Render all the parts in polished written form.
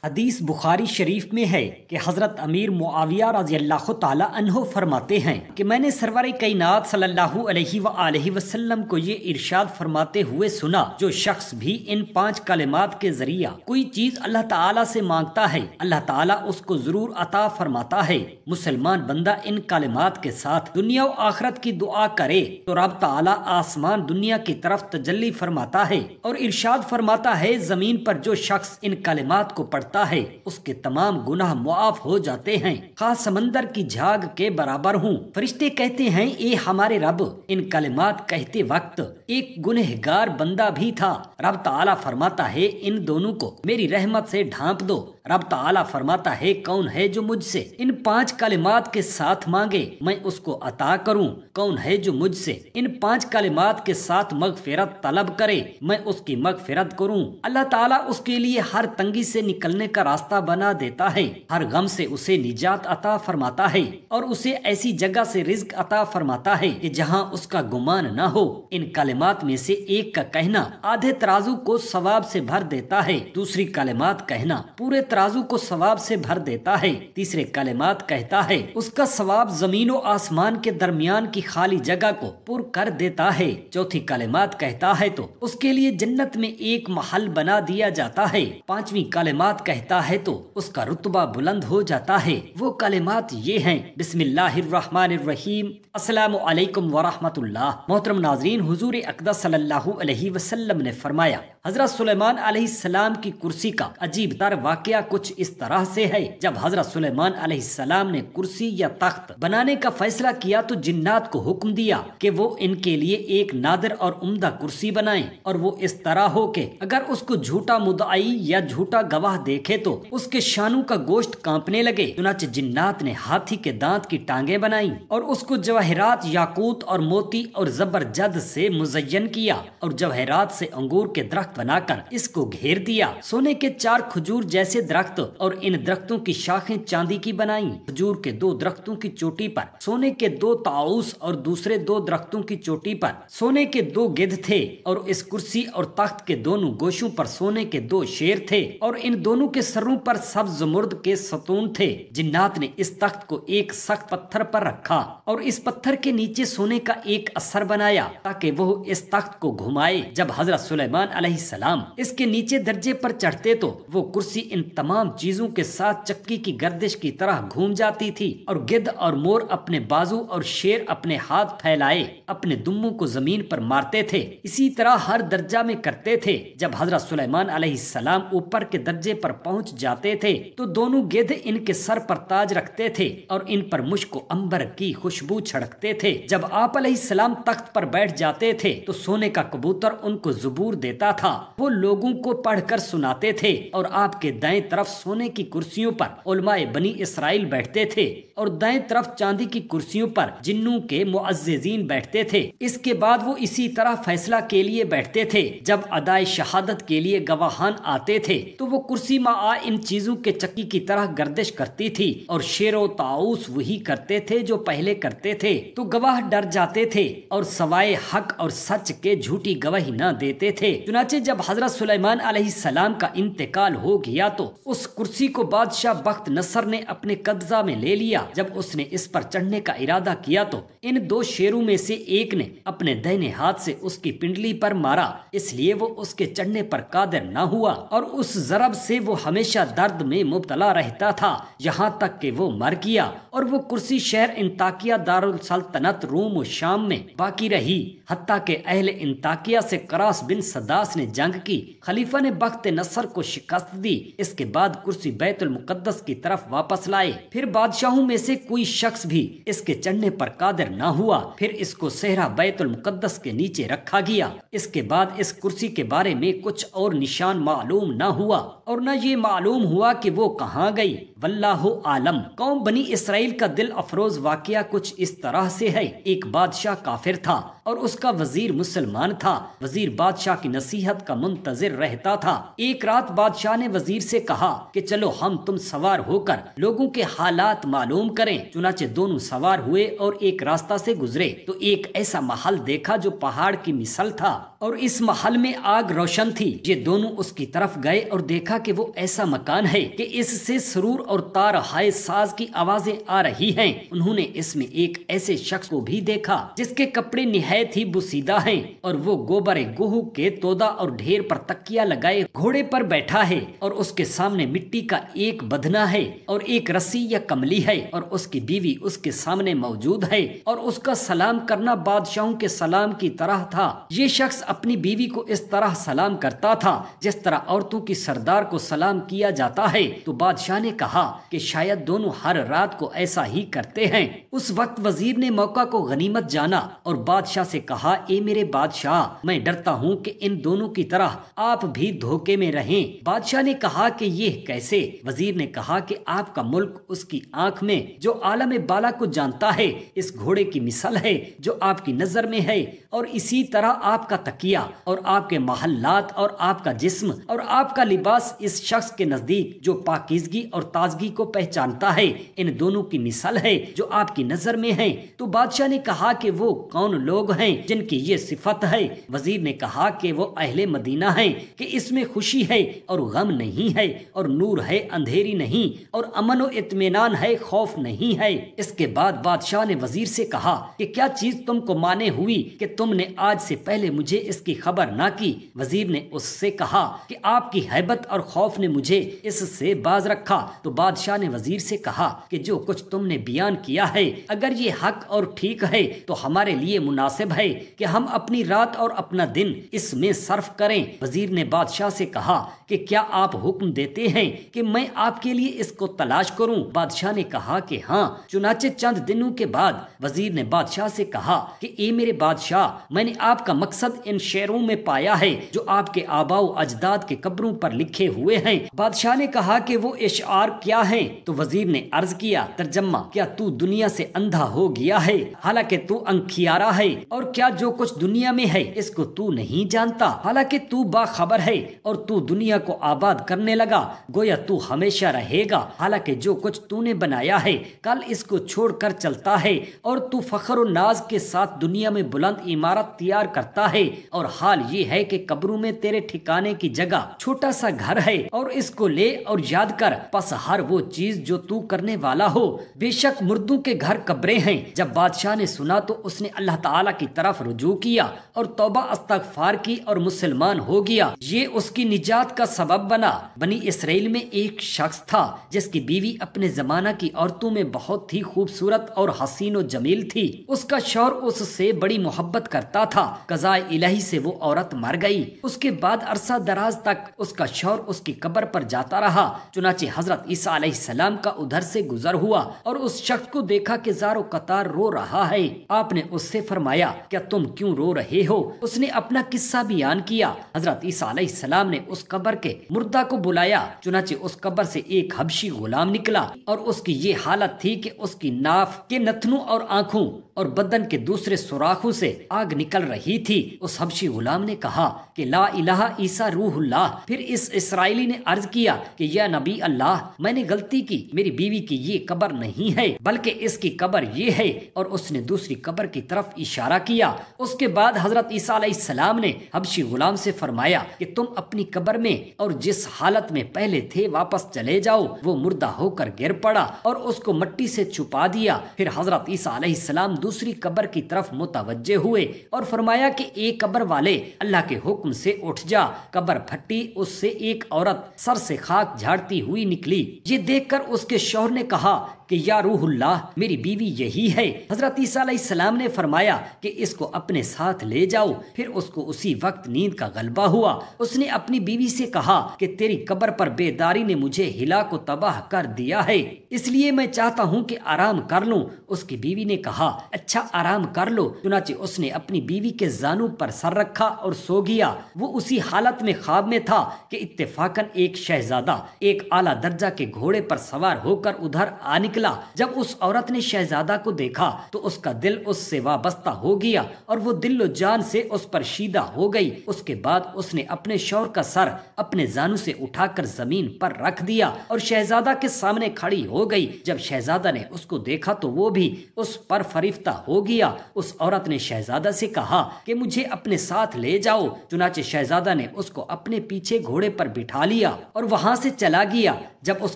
حدیث بخاری شریف میں ہے کہ حضرت امیر معاویہ رضی اللہ تعالی عنہ فرماتے ہیں کہ میں نے سرور کائنات صلی اللہ علیہ وآلہ وسلم کو یہ ارشاد فرماتے ہوئے سنا، جو شخص بھی ان 5 کلمات کے ذریعہ کوئی چیز اللہ تعالی سے مانگتا ہے، اللہ تعالی اس کو ضرور عطا فرماتا ہے۔ مسلمان بندہ ان کلمات کے ساتھ دنیا و آخرت کی دعا کرے تو رب تعالی آسمان دنیا کی طرف تجلی فرماتا ہے اور ارشاد فرماتا ہے، زمین پر جو شخص ان کلمات کو پڑھتا ہے اس کے تمام گناہ معاف ہو جاتے ہیں، خواہ سمندر کی جھاگ کے برابر ہوں۔ فرشتے کہتے ہیں، اے ہمارے رب، ان کلمات کہتے وقت ایک گنہگار بندہ بھی تھا۔ رب تعالی فرماتا ہے، ان دونوں کو میری رحمت سے ڈھانپ دو۔ رب تعالی فرماتا ہے، کون ہے جو مجھ سے ان 5 کلمات کے ساتھ مانگے میں اس کو عطا کروں؟ کون ہے جو مجھ سے ان 5 کلمات کے ساتھ مغفرت طلب کرے میں اس کی مغفرت کروں؟ اللہ تعالیٰ اس کے لیے ہر تنگی سے نکلنے کا راستہ بنا دیتا ہے، ہر غم سے اسے نجات عطا فرماتا ہے اور اسے ایسی جگہ سے رزق عطا فرماتا ہے کہ جہاں اس کا گمان نہ ہو۔ ان کلمات میں سے ایک کا کہنا آدھے ترازو کو ثواب سے بھر دیتا ہے، دوسری کلمات کہنا پورے ترازو کو ثواب سے بھر دیتا ہے، تیسرے کلمات کہتا ہے اس کا ثواب زمین و آسمان کے درمیان کی خالی جگہ کو پر کر دیتا ہے، چوتھی کلمات کہتا ہے تو اس کے لیے جنت میں ایک محل بنا دیا جاتا ہے، پانچویں کلمات کہتا ہے تو اس کا رتبہ بلند ہو جاتا ہے۔ وہ کلمات یہ ہیں، بسم اللہ الرحمن الرحیم، السلام علیکم ورحمۃ اللہ۔ محترم ناظرین، حضور اقدس صلی اللہ علیہ وسلم نے فرمایا، حضرت سلیمان علیہ السلام کی کرسی کا عجیب تر واقعہ کچھ اس طرح سے ہے۔ جب حضرت سلیمان علیہ السلام نے کرسی یا تخت بنانے کا فیصلہ کیا تو جنات کو حکم دیا کہ وہ ان کے لیے ایک نادر اور عمدہ کرسی بنائیں، اور وہ اس طرح ہو کہ اگر اس کو جھوٹا مدعی یا جھوٹا گواہ دیکھے تو اس کے شانوں کا گوشت کانپنے لگے۔ چنانچہ جنات نے ہاتھی کے دانت کی ٹانگیں بنائیں اور اس کو جواہرات، یاقوت اور موتی اور زبرجد سے مزین کیا، اور جواہرات سے انگور کے درخت بنا کر اس کو گھیر دیا۔ سونے کے 4 کھجور جیسے درخت اور ان درختوں کی شاخیں چاندی کی بنائیں۔ کھجور کے 2 درختوں کی چوٹی پر سونے کے 2 طاؤس اور دوسرے 2 درختوں کی چوٹی پر سونے کے 2 گدھ تھے، اور اس کرسی اور تخت کے دونوں گوشوں پر سونے کے 2 شیر تھے، اور ان دونوں کے سروں پر سبز زمرد کے ستون تھے۔ جنات نے اس تخت کو ایک سخت پتھر پر رکھا اور اس پتھر کے نیچے سونے کا ایک اثر بنایا تاکہ وہ اس تخت کو گھمائے۔ جب حضرت سلیمان علیہ السلام اس کے نیچے درجے پر چڑھتے تو وہ کرسی ان تمام چیزوں کے ساتھ چکی کی گردش کی طرح گھوم جاتی تھی، اور گدھ اور مور اپنے بازو اور شیر اپنے ہاتھ پھیلائے اپنے دموں کو زمین پر مارتے تھے۔ اسی طرح ہر درجہ میں کرتے تھے۔ جب حضرت سلیمان علیہ السلام اوپر کے درجے پر پہنچ جاتے تھے تو دونوں گدھ ان کے سر پر تاج رکھتے تھے اور ان پر مشک و عنبر کی خوشبو چھڑکتے تھے۔ جب آپ علیہ السلام تخت پر بیٹھ جاتے تھے تو سونے کا کبوتر ان کو زبور دیتا تھا، وہ لوگوں کو پڑھ کر سناتے تھے، اور آپ کے دائیں طرف سونے کی کرسیوں پر علماء بنی اسرائیل بیٹھتے تھے اور دائیں طرف چاندی کی کرسیوں پر جنوں کے معززین بیٹھتے تھے۔ اس کے بعد وہ اسی طرح فیصلہ کے لیے بیٹھتے تھے۔ جب ادائے شہادت کے لیے گواہان آتے تھے تو وہ کرسی مع ان چیزوں کے چکی کی طرح گردش کرتی تھی، اور شیر و طاؤس وہی کرتے تھے جو پہلے کرتے تھے، تو گواہ ڈر جاتے تھے اور سوائے حق اور سچ کے جھوٹی گواہی نہ دیتے تھے۔ چنانچہ جب حضرت سلیمان علیہ السلام کا انتقال ہو گیا تو اس کرسی کو بادشاہ بخت نصر نے اپنے قبضہ میں لے لیا۔ جب اس نے اس پر چڑھنے کا ارادہ کیا تو ان 2 شیروں میں سے ایک نے اپنے دہنے ہاتھ سے اس کی پنڈلی پر مارا، اس لیے وہ اس کے چڑھنے پر قادر نہ ہوا، اور اس ضرب سے وہ ہمیشہ درد میں مبتلا رہتا تھا یہاں تک کہ وہ مر گیا، اور وہ کرسی شہر انطاکیہ دارالسلطنت روم و شام میں باقی رہی، حتیٰ کہ اہل انطاکیہ سے قراس بن سداس نے جنگ کی۔ خلیفہ نے بخت نصر کو شکست دی۔ اس کے بعد کرسی بیت المقدس کی طرف واپس لائے۔ پھر بادشاہوں میں سے کوئی شخص بھی اس کے چڑھنے پر قادر نہ ہوا۔ پھر اس کو صحرا بیت المقدس کے نیچے رکھا گیا۔ اس کے بعد اس کرسی کے بارے میں کچھ اور نشان معلوم نہ ہوا، اور نہ یہ معلوم ہوا کہ وہ کہاں گئی، واللہ عالم۔ قوم بنی اسرائیل کا دل افروز واقعہ کچھ اس طرح سے ہے۔ ایک بادشاہ کافر تھا اور اس کا وزیر مسلمان تھا۔ وزیر بادشاہ کی نصیحت کا منتظر رہتا تھا۔ ایک رات بادشاہ نے وزیر سے کہا کہ چلو ہم تم سوار ہو کر لوگوں کے حالات معلوم کریں۔ چنانچہ دونوں سوار ہوئے اور ایک راستہ سے گزرے تو ایک ایسا محل دیکھا جو پہاڑ کی مثل تھا، اور اس محل میں آگ روشن تھی۔ یہ دونوں اس کی طرف گئے اور دیکھا دیکھا کہ وہ ایسا مکان ہے کہ اس سے سرور اور تار ہائے ساز کی آوازیں آ رہی ہیں۔ انہوں نے اس میں ایک ایسے شخص کو بھی دیکھا جس کے کپڑے نہایت ہی بوسیدہ ہیں اور وہ گوبر گہو کے تودا اور ڈھیر پر تکیا لگائے گھوڑے پر بیٹھا ہے، اور اس کے سامنے مٹی کا ایک بدنا ہے اور ایک رسی یا کملی ہے، اور اس کی بیوی اس کے سامنے موجود ہے، اور اس کا سلام کرنا بادشاہوں کے سلام کی طرح تھا۔ یہ شخص اپنی بیوی کو اس طرح سلام کرتا تھا جس طرح عورتوں کی سردار کو سلام کیا جاتا ہے۔ تو بادشاہ نے کہا کہ شاید دونوں ہر رات کو ایسا ہی کرتے ہیں۔ اس وقت وزیر نے موقع کو غنیمت جانا اور بادشاہ سے کہا، اے میرے بادشاہ، میں ڈرتا ہوں کہ ان دونوں کی طرح آپ بھی دھوکے میں رہیں۔ بادشاہ نے کہا کہ یہ کیسے؟ وزیر نے کہا کہ آپ کا ملک اس کی آنکھ میں جو عالم بالا کو جانتا ہے اس گھوڑے کی مثل ہے جو آپ کی نظر میں ہے، اور اسی طرح آپ کا تکیہ اور آپ کے محلات اور آپ کا جسم اور آپ کا لباس اس شخص کے نزدیک جو پاکیزگی اور تازگی کو پہچانتا ہے ان دونوں کی مثل ہے جو آپ کی نظر میں ہے۔ تو بادشاہ نے کہا کہ وہ کون لوگ ہیں جن کی یہ صفت ہے؟ وزیر نے کہا کہ وہ اہل مدینہ ہیں کہ اس میں خوشی ہے اور غم نہیں ہے، اور نور ہے اندھیری نہیں، اور امن و اطمینان ہے خوف نہیں ہے۔ اس کے بعد بادشاہ نے وزیر سے کہا کہ کیا چیز تم کو مانے ہوئی کہ تم نے آج سے پہلے مجھے اس کی خبر نہ کی؟ وزیر نے اس سے کہا کہ آپ کی ہیبت اور خوف نے مجھے اس سے باز رکھا۔ تو بادشاہ نے وزیر سے کہا کہ جو کچھ تم نے بیان کیا ہے اگر یہ حق اور ٹھیک ہے تو ہمارے لیے مناسب ہے کہ ہم اپنی رات اور اپنا دن اس میں صرف کریں۔ وزیر نے بادشاہ سے کہا کہ کیا آپ حکم دیتے ہیں کہ میں آپ کے لیے اس کو تلاش کروں؟ بادشاہ نے کہا کہ ہاں۔ چنانچہ چند دنوں کے بعد وزیر نے بادشاہ سے کہا کہ اے میرے بادشاہ، میں نے آپ کا مقصد ان شعروں میں پایا ہے جو آپ کے آباء و اجداد کے قبروں پر لکھے ہوئے ہیں۔ بادشاہ نے کہا کہ وہ اشعار کیا ہیں؟ تو وزیر نے عرض کیا، ترجمہ، کیا تو دنیا سے اندھا ہو گیا ہے حالانکہ تو انکھیارا ہے؟ اور کیا جو کچھ دنیا میں ہے اس کو تو نہیں جانتا حالانکہ تو باخبر ہے؟ اور تو دنیا کو آباد کرنے لگا گویا تو ہمیشہ رہے گا، حالانکہ جو کچھ تو نے بنایا ہے کل اس کو چھوڑ کر چلتا ہے، اور تو فخر و ناز کے ساتھ دنیا میں بلند عمارت تیار کرتا ہے، اور حال یہ ہے کہ قبروں میں تیرے ٹھکانے کی جگہ چھوٹا سا گھر ہے، اور اس کو لے اور یاد کر، پس ہر وہ چیز جو تو کرنے والا ہو، بے شک مردوں کے گھر قبریں ہیں۔ جب بادشاہ نے سنا تو اس نے اللہ تعالیٰ کی طرف رجوع کیا اور توبہ استغفار کی اور مسلمان ہو گیا۔ یہ اس کی نجات کا سبب بنا۔ بنی اسرائیل میں ایک شخص تھا جس کی بیوی اپنے زمانہ کی عورتوں میں بہت ہی خوبصورت اور حسین و جمیل تھی۔ اس کا شوہر اس سے بڑی محبت کرتا تھا۔ قضاء الہی سے وہ عورت مر گئی۔ اس کے بعد عرصہ دراز تک اس کا شوہر اس کی قبر پر جاتا رہا۔ چنانچہ حضرت عیسیٰ علیہ السلام کا ادھر سے گزر ہوا اور اس شخص کو دیکھا کہ زار و قطار رو رہا ہے۔ آپ نے اس سے فرمایا، کیا تم کیوں رو رہے ہو؟ اس نے اپنا قصہ بیان کیا۔ حضرت عیسیٰ علیہ السلام نے اس قبر کے مردہ کو بلایا۔ چنانچہ اس قبر سے ایک حبشی غلام نکلا اور اس کی یہ حالت تھی کہ اس کی ناف کے نتنوں اور آنکھوں اور بدن کے دوسرے سوراخوں سے آگ نکل رہی تھی۔ اس حبشی غلام نے کہا کہ لا الہ عیسیٰ روح اللہ۔ پھر اس اسرائیلی نے عرض کیا کہ یا نبی اللہ، میں نے غلطی کی، میری بیوی کی یہ قبر نہیں ہے بلکہ اس کی قبر یہ ہے، اور اس نے دوسری قبر کی طرف اشارہ کیا۔ اس کے بعد حضرت عیسیٰ علیہ السلام نے حبشی غلام سے فرمایا کہ تم اپنی قبر میں اور جس حالت میں پہلے تھے واپس چلے جاؤ۔ وہ مردہ ہو کر گر پڑا اور اس کو مٹی سے چھپا دیا۔ پھر حضرت عیسیٰ علیہ السلام دوسری قبر کی طرف متوجہ ہوئے اور فرمایا کہ ایک قبر والے، اللہ کے حکم سے اٹھ جا۔ قبر پھٹی، اس سے ایک عورت سر سے خاک جھاڑتی ہوئی نکلی۔ یہ دیکھ کر اس کے شوہر نے کہا کہ یا روح اللہ، میری بیوی یہی ہے۔ حضرت عیسیٰ علیہ السلام نے فرمایا کہ اس کو اپنے ساتھ لے جاؤ۔ پھر اس کو اسی وقت نیند کا غلبہ ہوا۔ اس نے اپنی بیوی سے کہا کہ تیری قبر پر بیداری نے مجھے ہلاک و تباہ کر دیا ہے، اس لیے میں چاہتا ہوں کہ آرام کر لوں۔ اس کی بیوی نے کہا اچھا آرام کر لو۔ چنانچہ اس نے اپنی بیوی کے زانوں پر سر رکھا اور سو گیا۔ وہ اسی حالت میں خواب میں تھا کہ اتفاقاً ایک شہزادہ ایک اعلیٰ درجہ کے گھوڑے پر سوار ہو کر ادھر آ نکلا۔ جب اس عورت نے شہزادہ کو دیکھا تو اس کا دل اس سے وابستہ ہو گیا اور وہ دل و جان سے اس پر شیدہ ہو گئی۔ اس کے بعد اس نے اپنے شوہر کا سر اپنے زانو سے اٹھا کر زمین پر رکھ دیا اور شہزادہ کے سامنے کھڑی ہو گئی۔ جب شہزادہ نے اس کو دیکھا تو وہ بھی اس پر فریفتہ ہو گیا۔ اس عورت نے شہزادہ سے کہا کہ مجھے اپنے ساتھ لے جاؤ۔ چنانچہ شہزادہ نے اس کو اپنے پیچھے گھوڑے پر بٹھا لیا اور وہاں سے چلا گیا۔ جب اس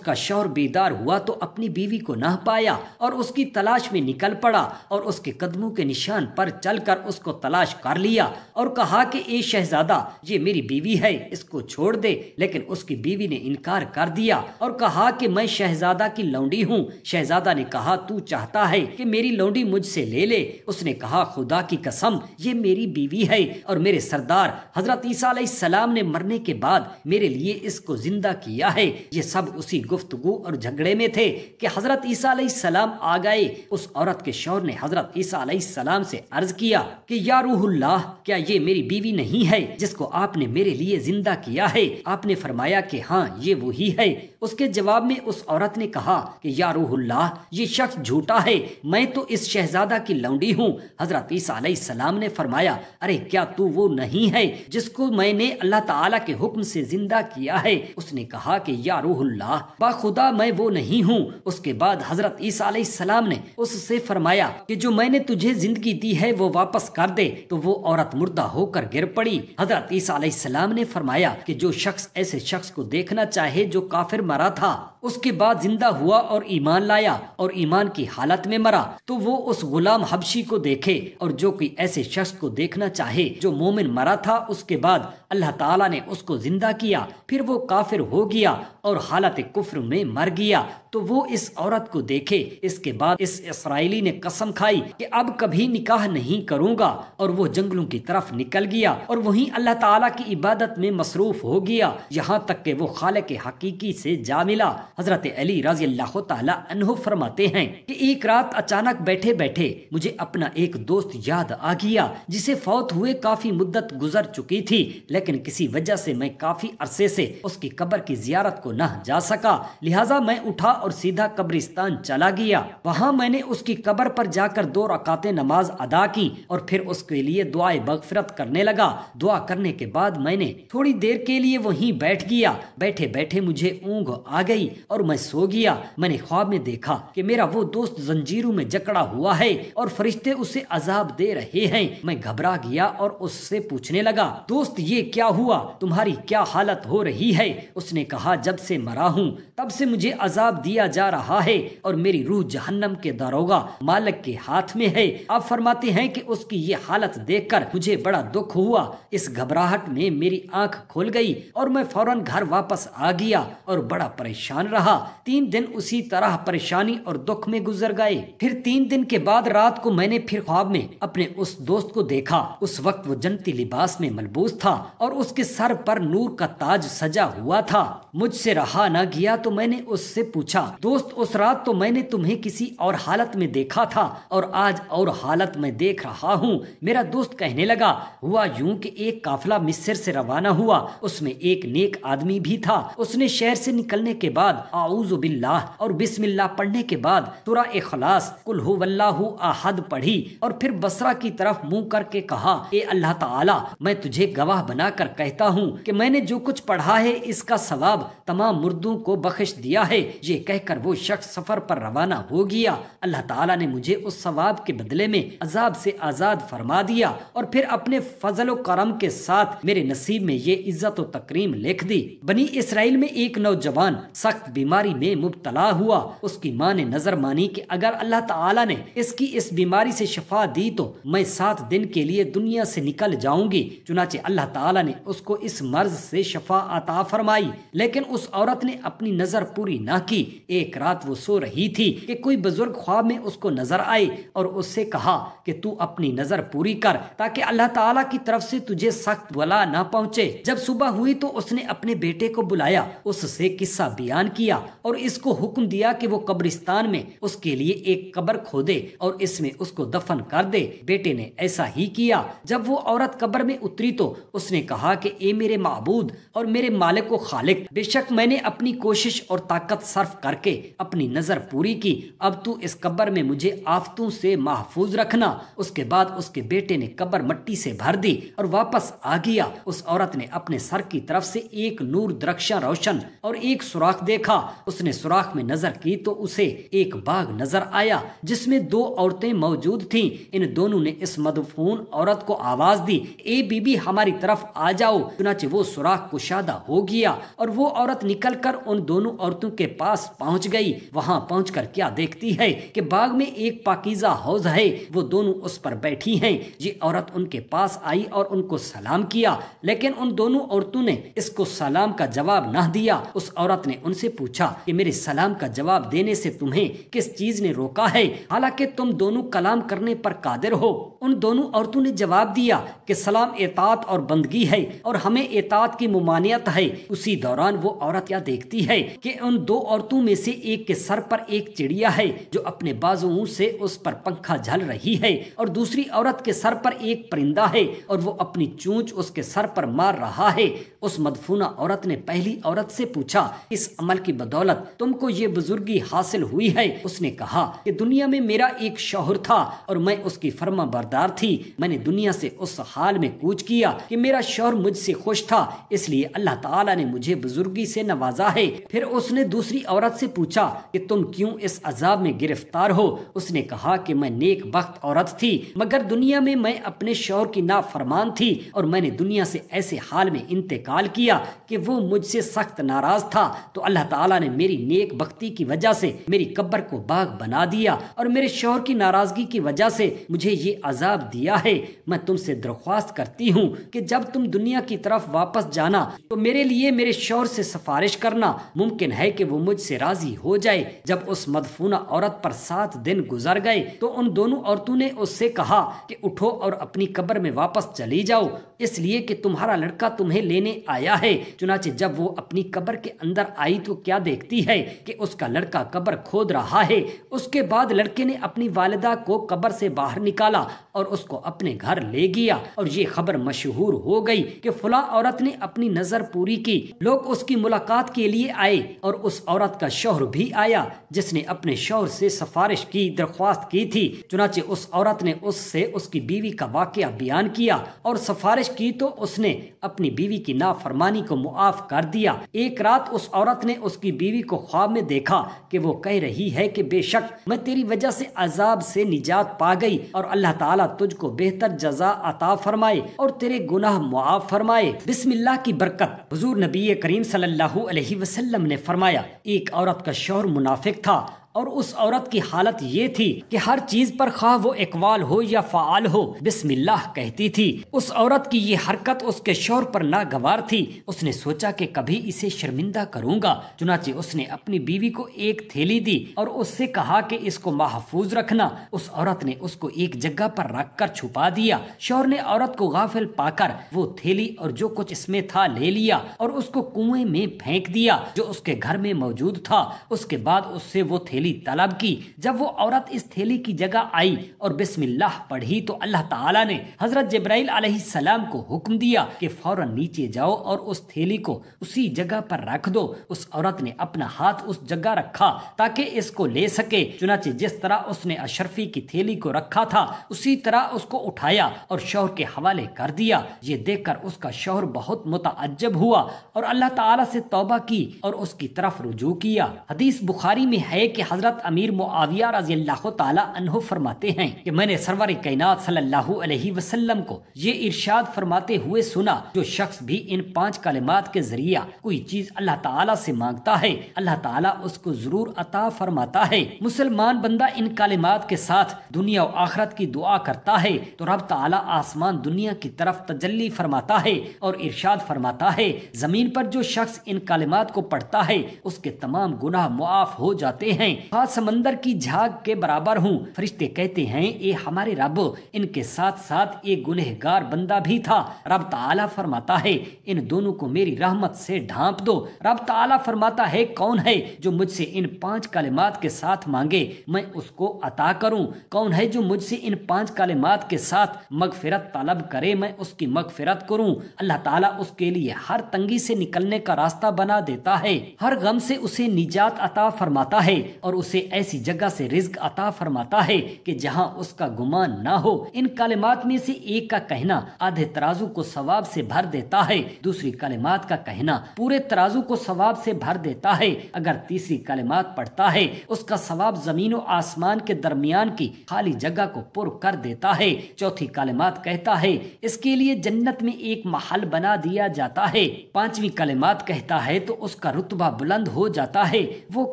کا شوہر بیدار ہوا تو اپنی بیوی کو نہ پایا اور اس کی تلاش میں نکل پڑا اور اس کے قدموں کے نشان پر چل کر اس کو تلاش کر لیا اور کہا کہ اے شہزادہ، یہ میری بیوی ہے، اس کو چھوڑ دے۔ لیکن اس کی بیوی نے انکار کر دیا اور کہا کہ میں شہزادہ کی لونڈی ہوں۔ شہزادہ نے کہا تو چاہتا ہے کہ میری لونڈی مجھ سے لے لے؟ اس نے کہا خدا کی قسم یہ میری بیوی ہے اور میرے سردار حضرت عیسیٰ علیہ السلام نے مرنے کے بعد میرے لیے اس کو زندہ کیا ہے۔ یہ سب اسی گفتگو اور جھگڑے میں تھے کہ حضرت عیسیٰ علیہ السلام آ گئے۔ اس عورت کے شوہر نے حضرت عیسیٰ علیہ السلام سے عرض کیا کہ یا روح اللہ، کیا یہ میری بیوی نہیں ہے جس کو آپ نے میرے لیے زندہ کیا ہے؟ آپ نے فرمایا کہ ہاں یہ وہی ہے۔ اس کے جواب میں اس عورت نے کہا کہ یا روح اللہ، یہ شخص جھوٹا ہے، میں تو اس شہزادہ کی لونڈی ہوں۔ حضرت عیسیٰ علیہ السلام نے فرمایا ارے کیا تو وہ نہیں ہے جس کو میں نے اللہ تعالیٰ کے حکم سے زندہ کیا ہے؟ اس نے کہا کہ یا روح اللہ، با خدا میں وہ نہیں ہوں۔ اس کے بعد حضرت عیسیٰ علیہ السلام نے اس سے فرمایا کہ جو میں نے تجھے زندگی دی ہے وہ واپس کر دے، تو وہ عورت مردہ ہو کر گر پڑی۔ حضرت عیسیٰ علیہ السلام نے فرمایا کہ جو شخص ایسے شخص کو دیکھنا چاہے جو کافر مرا تھا، اس کے بعد زندہ ہوا اور ایمان لایا اور ایمان کی حالت میں مرا، تو وہ اس غلام حبشی کو دیکھے، اور جو کوئی ایسے شخص کو دیکھنا چاہے جو مومن مرا تھا اس کے بعد اللہ تعالیٰ نے اس کو زندہ کیا، پھر وہ کافر ہو گیا اور حالت کفر میں مر گیا، تو وہ اس عورت کو دیکھے۔ اس کے بعد اس اسرائیلی نے قسم کھائی کہ اب کبھی نکاح نہیں کروں گا، اور وہ جنگلوں کی طرف نکل گیا اور وہیں اللہ تعالیٰ کی عبادت میں مصروف ہو گیا، یہاں تک کہ وہ خالق حقیقی سے جا ملا۔ حضرت علی رضی اللہ تعالیٰ عنہ فرماتے ہیں کہ ایک رات اچانک بیٹھے بیٹھے مجھے اپنا ایک دوست یاد آ گیا جسے فوت ہوئے کافی مدت گزر چکی تھی، لیکن کسی وجہ سے میں کافی عرصے سے اس کی قبر کی زیارت کو نہ جا سکا، لہٰذا میں اٹھا اور سیدھا قبرستان چلا گیا۔ وہاں میں نے اس کی قبر پر جا کر 2 رکعتیں نماز ادا کی اور پھر اس کے لیے دعائے مغفرت کرنے لگا۔ دعا کرنے کے بعد میں نے تھوڑی دیر کے لیے وہیں بیٹھ گیا۔ بیٹھے بیٹھے مجھے اونگ آ گئی اور میں سو گیا۔ میں نے خواب میں دیکھا کہ میرا وہ دوست زنجیروں میں جکڑا ہوا ہے اور فرشتے اسے عذاب دے رہے ہیں۔ میں گھبرا گیا اور اس سے پوچھنے لگا دوست یہ کیا ہوا، تمہاری کیا حالت ہو رہی ہے؟ اس نے کہا جب سے مرا ہوں تب سے مجھے عذاب دیا جا رہا ہے اور میری روح جہنم کے داروغہ مالک کے ہاتھ میں ہے۔ آپ فرماتے ہیں کہ اس کی یہ حالت دیکھ کر مجھے بڑا دکھ ہوا۔ اس گھبراہٹ میں میری آنکھ کھل گئی اور میں فوراً گھر واپس آ گیا اور بڑا پریشان رہا۔ 3 دن اسی طرح پریشانی اور دکھ میں گزر گئے۔ پھر 3 دن کے بعد رات کو میں نے پھر خواب میں اپنے اس دوست کو دیکھا۔ اس وقت وہ جنتی لباس میں ملبوس تھا اور اس کے سر پر نور کا تاج سجا ہوا تھا۔ مجھ سے رہا نہ گیا تو میں نے اس سے پوچھا دوست اس رات تو میں نے تمہیں کسی اور حالت میں دیکھا تھا اور آج اور حالت میں دیکھ رہا ہوں۔ میرا دوست کہنے لگا ہوا یوں کہ ایک قافلہ مصر سے روانہ ہوا، اس میں ایک نیک آدمی بھی تھا۔ اس نے شہر سے نکلنے کے بعد اعوذ باللہ اور بسم اللہ پڑھنے کے بعد سورہ اخلاص قل هو اللہ احد پڑھی اور پھر بصرہ کی طرف منہ کر کے کہا اے اللہ تعالی میں تجھے گواہ بنا کر کہتا ہوں کہ میں نے جو کچھ پڑھا ہے اس کا ثواب تمام مردوں کو بخش دیا ہے۔ یہ کہہ کر وہ شخص سفر پر روانہ ہو گیا۔ اللہ تعالیٰ نے مجھے اس ثواب کے بدلے میں عذاب سے آزاد فرما دیا اور پھر اپنے فضل و کرم کے ساتھ میرے نصیب میں یہ عزت و تکریم لکھ دی۔ بنی اسرائیل میں ایک نوجوان سخت بیماری میں مبتلا ہوا۔ اس کی ماں نے نظر مانی کہ اگر اللہ تعالیٰ نے اس کی اس بیماری سے شفا دی تو میں 7 دن کے لیے دنیا سے نکل جاؤں گی۔ چنانچہ اللہ تعالیٰ نے اس کو اس مرض سے شفا عطا فرمائی، لیکن اس عورت نے اپنی نظر پوری نہ کی۔ ایک رات وہ سو رہی تھی کہ کوئی بزرگ خواب میں اس کو نظر آئے اور اس سے کہا کہ تو اپنی نظر پوری کر تاکہ اللہ تعالیٰ کی طرف سے تجھے سخت بلا نہ پہنچے۔ جب صبح ہوئی تو اس نے اپنے بیٹے کو بلایا، اس سے قصہ بیان کیا اور اس کو حکم دیا کہ وہ قبرستان میں اس کے لیے ایک قبر کھودے اور اس میں اس کو دفن کر دے۔ بیٹے نے ایسا ہی کیا۔ جب وہ عورت قبر میں اتری تو اس نے کہا کہ اے میرے معبود اور میرے مالک و خالق، بے شک میں نے اپنی کوشش اور طاقت صرف کر کے اپنی نظر پوری کی، اب تو اس قبر میں مجھے آفتوں سے محفوظ رکھنا۔ اس کے بعد اس کے بیٹے نے قبر مٹی سے بھر دی اور واپس آ گیا۔ اس عورت نے اپنے سر کی طرف سے ایک نور درخشاں روشن اور ایک سوراخ دیکھا۔ اس نے سوراخ میں نظر کی تو اسے ایک باغ نظر آیا جس میں دو عورتیں موجود تھیں۔ ان دونوں نے اس مدفون عورت کو آواز دی، اے بی بی ہماری طرف آ جاؤ۔ چنانچہ وہ سوراخ کشادہ ہو گیا اور وہ عورت نکل کر ان دونوں عورتوں کے پاس پہنچ گئی۔ وہاں پہنچ کر کیا دیکھتی ہے کہ باغ میں ایک پاکیزہ حوض ہے، وہ دونوں اس پر بیٹھی ہیں۔ یہ عورت ان کے پاس آئی اور ان کو سلام کیا، لیکن ان دونوں عورتوں نے اس کو سلام کا جواب نہ دیا۔ اس عورت نے ان سے پوچھا کہ میرے سلام کا جواب دینے سے تمہیں کس چیز نے روکا ہے، حالانکہ تم دونوں کلام کرنے پر قادر ہو؟ ان دونوں عورتوں نے جواب دیا کہ سلام اطاعت اور بندگی ہے اور ہمیں اطاعت کی ممانعت ہے۔ اسی دوران وہ عورت کیا دیکھتی ہے کہ ان دو عورتوں میں سے ایک کے سر پر ایک چڑیا ہے جو اپنے بازوؤں سے اس پر پنکھا جھل رہی ہے، اور دوسری عورت کے سر پر ایک پرندہ ہے اور وہ اپنی چونچ اس کے سر پر مار رہا ہے۔ اس مدفونہ عورت نے پہلی عورت سے پوچھا، اس عمل کی بدولت تم کو یہ بزرگی حاصل ہوئی ہے؟ اس نے کہا کہ دنیا میں میرا ایک شوہر تھا اور میں اس کی فرما بردار تھی۔ میں نے دنیا سے اس حال میں کوچ کیا کہ میرا شوہر مجھ سے خوش تھا، اس لیے اللہ تعالیٰ نے مجھے بزرگی سے نوازا ہے۔ پھر اس نے دوسری عورت سے پوچھا کہ تم کیوں اس عذاب میں گرفتار ہو؟ اس نے کہا کہ میں نیک بخت عورت تھی، مگر دنیا میں میں اپنے شوہر کی نافرمان تھی اور میں نے دنیا سے ایسے حال میں انتقال کیا کہ وہ مجھ سے سخت ناراض تھا، تو اللہ تعالیٰ نے میری نیک بختی کی وجہ سے میری قبر کو باغ بنا دیا اور میرے شوہر کی ناراضگی کی وجہ سے مجھے یہ عذاب دیا ہے۔ میں تم سے درخواست کرتی ہوں کہ جب تم دنیا کی طرف واپس جانا تو میرے لیے میرے شوہر سے سفارش کرنا، ممکن ہے کہ وہ مجھ سے راضی ہو جائے۔ جب اس مدفونہ عورت پر 7 دن گزر گئے تو ان دونوں عورتوں نے اس سے کہا کہ اٹھو اور اپنی قبر میں واپس چلی جاؤ، اس لیے کہ تمہارا لڑکا تمہیں لینے آیا ہے۔ چنانچہ جب وہ اپنی قبر کے اندر آئی تو کیا دیکھتی ہے کہ اس کا لڑکا قبر کھود رہا ہے۔ اس کے بعد لڑکے نے اپنی والدہ کو قبر سے باہر نکالا اور اس کو اپنے گھر لے گیا، اور یہ خبر مشہور ہو گئی کہ فلاں عورت نے اپنی نظر پوری کی۔ لوگ اس کی ملاقات کے لیے آئے اور اس عورت کا شوہر بھی آیا جس نے اپنے شوہر سے سفارش کی درخواست کی تھی۔ چنانچہ اس عورت نے اس سے اس کی بیوی کا واقعہ بیان کیا اور سفارش کی تو اس نے اپنی بیوی کی نافرمانی کو معاف کر دیا۔ ایک رات اس عورت نے اس کی بیوی کو خواب میں دیکھا کہ وہ کہہ رہی ہے کہ بے شک میں تیری وجہ سے عذاب سے نجات پا گئی اور اللہ تعالیٰ تجھ کو بہتر جزا عطا فرمائے اور تیرے گناہ معاف فرمائے۔ بسم اللہ کی برکت۔ حضور نبی کریم صلی اللہ علیہ وسلم نے فرمایا، ایک عورت کا شوہر منافق تھا اور اس عورت کی حالت یہ تھی کہ ہر چیز پر خواہ وہ اقوال ہو یا فعال ہو بسم اللہ کہتی تھی۔ اس عورت کی یہ حرکت اس کے شوہر پر ناگوار تھی۔ اس نے سوچا کہ کبھی اسے شرمندہ کروں گا، چنانچہ اس نے اپنی بیوی کو ایک تھیلی دی اور اس سے کہا کہ اس کو محفوظ رکھنا۔ اس عورت نے اس کو ایک جگہ پر رکھ کر چھپا دیا۔ شوہر نے عورت کو غافل پا کر وہ تھیلی اور جو کچھ اس میں تھا لے لیا اور اس کو کنویں میں پھینک دیا جو اس کے گھر میں موجود تھا۔ اس کے بعد اس سے وہ تھیلی طلب کی۔ جب وہ عورت اس تھیلی کی جگہ آئی اور بسم اللہ پڑھی تو اللہ تعالیٰ نے حضرت جبرائیل علیہ السلام کو حکم دیا کہ فوراً نیچے جاؤ اور اس تھیلی کو اسی جگہ پر رکھ دو۔ اس عورت نے اپنا ہاتھ اس جگہ رکھا تاکہ اس کو لے سکے، چنانچہ جس طرح اس نے اشرفی کی تھیلی کو رکھا تھا اسی طرح اس کو اٹھایا اور شوہر کے حوالے کر دیا۔ یہ دیکھ کر اس کا شوہر بہت متعجب ہوا اور اللہ تعالیٰ سے توبہ کی اور اس کی طرف رجوع کیا۔ حدیث بخاری میں ہے کہ حضرت امیر معاویہ رضی اللہ تعالی عنہ فرماتے ہیں کہ میں نے سرور کائنات صلی اللہ علیہ وسلم کو یہ ارشاد فرماتے ہوئے سنا، جو شخص بھی ان 5 کلمات کے ذریعہ کوئی چیز اللہ تعالیٰ سے مانگتا ہے اللہ تعالیٰ اس کو ضرور عطا فرماتا ہے۔ مسلمان بندہ ان کلمات کے ساتھ دنیا و آخرت کی دعا کرتا ہے تو رب تعالیٰ آسمان دنیا کی طرف تجلی فرماتا ہے اور ارشاد فرماتا ہے زمین پر جو شخص ان کلمات کو پڑھتا ہے اس کے تمام گناہ معاف ہو جاتے ہیں ہاں سمندر کی جھاگ کے برابر ہوں۔ فرشتے کہتے ہیں اے ہمارے رب، ان کے ساتھ ساتھ ایک گنہگار بندہ بھی تھا۔ رب تعالیٰ فرماتا ہے ان دونوں کو میری رحمت سے ڈھانپ دو۔ رب تعالیٰ فرماتا ہے کون ہے جو مجھ سے ان 5 کلمات کے ساتھ مانگے میں اس کو عطا کروں؟ کون ہے جو مجھ سے ان 5 کلمات کے ساتھ مغفرت طلب کرے میں اس کی مغفرت کروں؟ اللہ تعالیٰ اس کے لیے ہر تنگی سے نکلنے کا راستہ بنا دیتا ہے، ہر غم سے اسے نجات عطا فرماتا ہے اور اسے ایسی جگہ سے رزق عطا فرماتا ہے کہ جہاں اس کا گمان نہ ہو۔ ان کلمات میں سے ایک کا کہنا آدھے ترازو کو ثواب سے بھر دیتا ہے، دوسری کلمات کا کہنا پورے ترازو کو ثواب سے بھر دیتا ہے۔ اگر تیسری کلمات پڑھتا ہے اس کا ثواب زمین و آسمان کے درمیان کی خالی جگہ کو پر کر دیتا ہے۔ چوتھی کلمات کہتا ہے اس کے لیے جنت میں ایک محل بنا دیا جاتا ہے۔ پانچویں کلمات کہتا ہے تو اس کا رتبہ بلند ہو جاتا ہے۔ وہ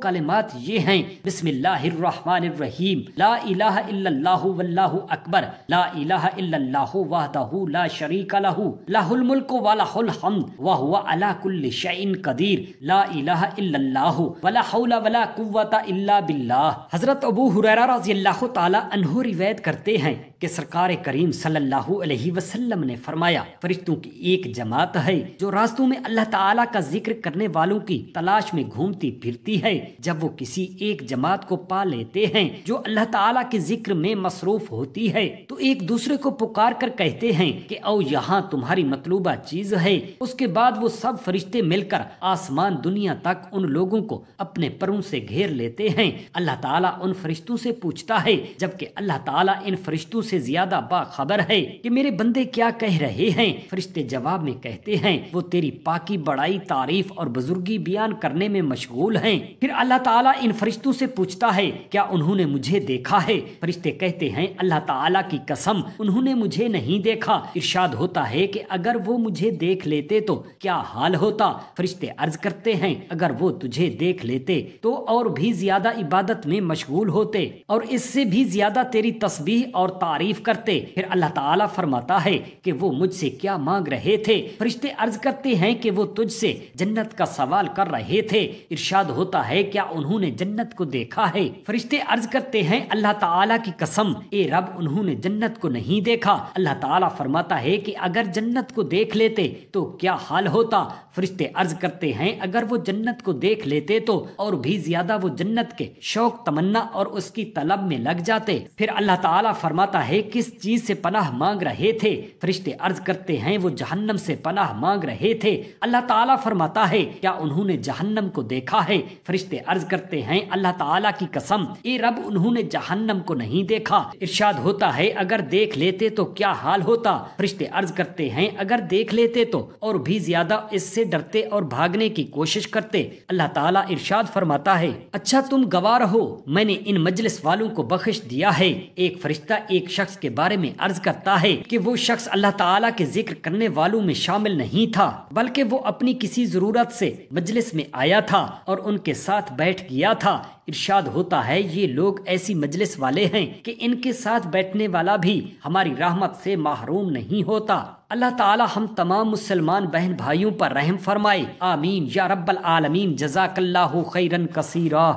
کلمات یہ ہیں بسم اللہ الرحمن الرحیم، لا الہ الا اللہ واللہ اکبر، لا الہ الا اللہ وحدہ لا شریک لہ، لہ الملک ولہ الحمد وہو علی کل شیء قدیر، لا الہ الا اللہ ولا حول ولا قوۃ الا باللہ۔ حضرت ابو ہریرہ رضی اللہ تعالی عنہ روایت کرتے ہیں کہ سرکار کریم صلی اللہ علیہ وسلم نے فرمایا فرشتوں کی ایک جماعت ہے جو راستوں میں اللہ تعالیٰ کا ذکر کرنے والوں کی تلاش میں گھومتی پھرتی ہے۔ جب وہ کسی ایک جماعت کو پا لیتے ہیں جو اللہ تعالیٰ کے ذکر میں مصروف ہوتی ہے تو ایک دوسرے کو پکار کر کہتے ہیں کہ او یہاں تمہاری مطلوبہ چیز ہے۔ اس کے بعد وہ سب فرشتے مل کر آسمان دنیا تک ان لوگوں کو اپنے پروں سے گھیر لیتے ہیں۔ اللہ تعالیٰ ان فرشتوں سے پوچھتا ہے جبکہ اللہ تعالیٰ ان فرشتوں سے زیادہ باخبر ہے کہ میرے بندے کیا کہہ رہے ہیں۔ فرشتے جواب میں کہتے ہیں وہ تیری پاکی بڑائی تعریف اور بزرگی بیان کرنے میں مشغول ہیں۔ پھر اللہ تعالیٰ ان فرشتوں سے پوچھتا ہے کیا انہوں نے مجھے دیکھا ہے؟ فرشتے کہتے ہیں اللہ تعالیٰ کی قسم انہوں نے مجھے نہیں دیکھا۔ ارشاد ہوتا ہے کہ اگر وہ مجھے دیکھ لیتے تو کیا حال ہوتا؟ فرشتے عرض کرتے ہیں اگر وہ تجھے دیکھ لیتے تو اور بھی زیادہ عبادت میں مشغول ہوتے اور اس سے بھی زیادہ تیری تسبیح اور تعریف کرتے۔ پھر اللہ تعالیٰ فرماتا ہے کہ وہ مجھ سے کیا مانگ رہے تھے؟ فرشتے عرض کرتے ہیں کہ وہ تجھ سے جنت کا سوال کر رہے تھے۔ ارشاد ہوتا ہے کیا انہوں نے جنت کو دیکھا ہے؟ فرشتے عرض کرتے ہیں اللہ تعالیٰ کی قسم اے رب انہوں نے جنت کو نہیں دیکھا۔ اللہ تعالیٰ فرماتا ہے کہ اگر جنت کو دیکھ لیتے تو کیا حال ہوتا؟ فرشتے عرض کرتے ہیں اگر وہ جنت کو دیکھ لیتے تو اور بھی زیادہ وہ جنت کے شوق تمنا اور اس کی طلب میں لگ جاتے۔ پھر اللہ تعالیٰ فرماتا ہے کس چیز سے پناہ مانگ رہے تھے؟ فرشتے عرض کرتے ہیں وہ جہنم سے پناہ مانگ رہے تھے۔ اللہ تعالیٰ فرماتا ہے کیا انہوں نے جہنم کو دیکھا ہے؟ فرشتے عرض کرتے ہیں اللہ تعالیٰ کی قسم اے رب انہوں نے جہنم کو نہیں دیکھا۔ ارشاد ہوتا ہے اگر دیکھ لیتے تو کیا حال ہوتا؟ فرشتے عرض کرتے ہیں اگر دیکھ لیتے تو اور بھی زیادہ اس سے ڈرتے اور بھاگنے کی کوشش کرتے۔ اللہ تعالیٰ ارشاد فرماتا ہے اچھا تم گواہ رہو میں نے ان مجلس والوں کو بخش دیا ہے۔ ایک فرشتہ ایک شخص کے بارے میں عرض کرتا ہے کہ وہ شخص اللہ تعالیٰ کے ذکر کرنے والوں میں شامل نہیں تھا بلکہ وہ اپنی کسی ضرورت سے مجلس میں آیا تھا اور ان کے ساتھ بیٹھ گیا تھا۔ ارشاد ہوتا ہے یہ لوگ ایسی مجلس والے ہیں کہ ان کے ساتھ بیٹھنے والا بھی ہماری رحمت سے محروم نہیں ہوتا۔ اللہ تعالی ہم تمام مسلمان بہن بھائیوں پر رحم فرمائے، آمین یا رب العالمین۔ جزاک اللہ خیرا کثیرا۔